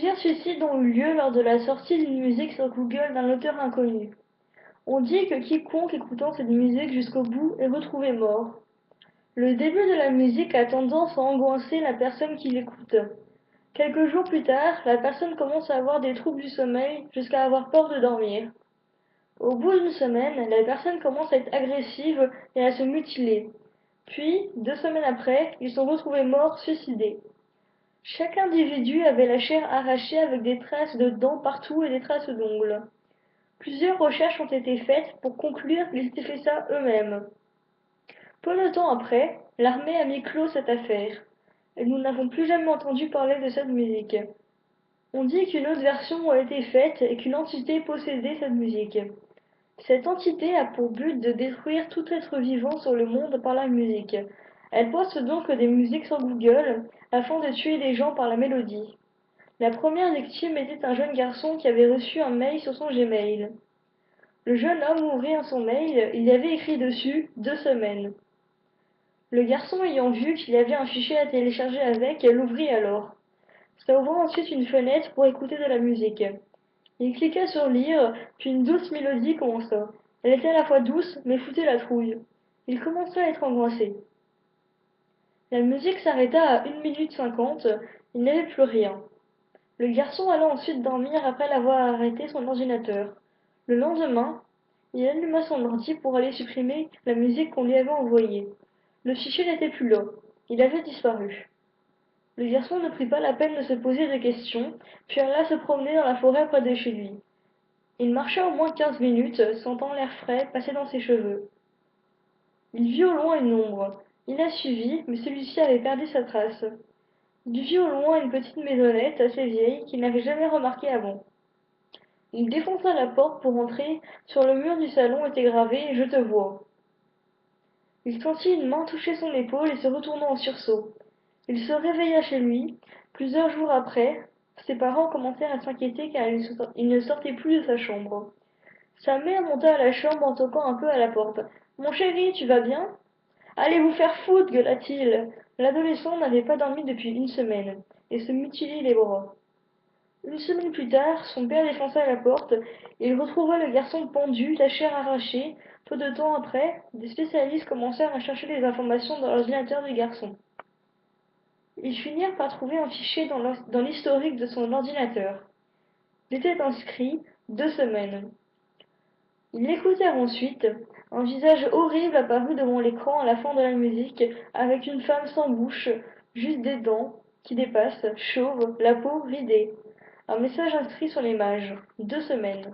Plusieurs suicides ont eu lieu lors de la sortie d'une musique sur Google d'un auteur inconnu. On dit que quiconque écoutant cette musique jusqu'au bout est retrouvé mort. Le début de la musique a tendance à angoisser la personne qui l'écoute. Quelques jours plus tard, la personne commence à avoir des troubles du sommeil jusqu'à avoir peur de dormir. Au bout d'une semaine, la personne commence à être agressive et à se mutiler. Puis, 2 semaines après, ils sont retrouvés morts, suicidés. Chaque individu avait la chair arrachée avec des traces de dents partout et des traces d'ongles. Plusieurs recherches ont été faites pour conclure qu'ils s'étaient fait ça eux-mêmes. Peu de temps après, l'armée a mis clos cette affaire, et nous n'avons plus jamais entendu parler de cette musique. On dit qu'une autre version a été faite et qu'une entité possédait cette musique. Cette entité a pour but de détruire tout être vivant sur le monde par la musique. Elle poste donc des musiques sur Google afin de tuer les gens par la mélodie. La première victime était un jeune garçon qui avait reçu un mail sur son Gmail. Le jeune homme ouvrit son mail, il y avait écrit dessus 2 semaines. Le garçon ayant vu qu'il y avait un fichier à télécharger avec, l'ouvrit alors. Ça ouvrit ensuite une fenêtre pour écouter de la musique. Il cliqua sur lire, puis une douce mélodie commença. Elle était à la fois douce, mais foutait la trouille. Il commença à être angoissé. La musique s'arrêta à 1 minute 50, il n'y avait plus rien. Le garçon alla ensuite dormir après avoir arrêté son ordinateur. Le lendemain, il alluma son ordi pour aller supprimer la musique qu'on lui avait envoyée. Le fichier n'était plus là. Il avait disparu. Le garçon ne prit pas la peine de se poser de questions, puis alla se promener dans la forêt près de chez lui. Il marcha au moins 15 minutes, sentant l'air frais passer dans ses cheveux. Il vit au loin une ombre. Il la suivit, mais celui-ci avait perdu sa trace. Il vit au loin une petite maisonnette assez vieille qu'il n'avait jamais remarquée avant. Il défonça la porte pour entrer. Sur le mur du salon était gravé «Je te vois». Il sentit une main toucher son épaule et se retourna en sursaut. Il se réveilla chez lui. Plusieurs jours après, ses parents commencèrent à s'inquiéter car il ne sortait plus de sa chambre. Sa mère monta à la chambre en toquant un peu à la porte. «Mon chéri, tu vas bien?» «Allez vous faire foutre!» gueula-t-il. L'adolescent n'avait pas dormi depuis 1 semaine, et se mutilait les bras. 1 semaine plus tard, son père défonça la porte, et il retrouva le garçon pendu, la chair arrachée. Peu de temps après, des spécialistes commencèrent à chercher les informations dans l'ordinateur du garçon. Ils finirent par trouver un fichier dans l'historique de son ordinateur. Il était inscrit 2 semaines. Ils l'écoutèrent ensuite. Un visage horrible apparut devant l'écran à la fin de la musique, avec une femme sans bouche, juste des dents qui dépassent, chauve, la peau ridée. Un message inscrit sur l'image. 2 semaines.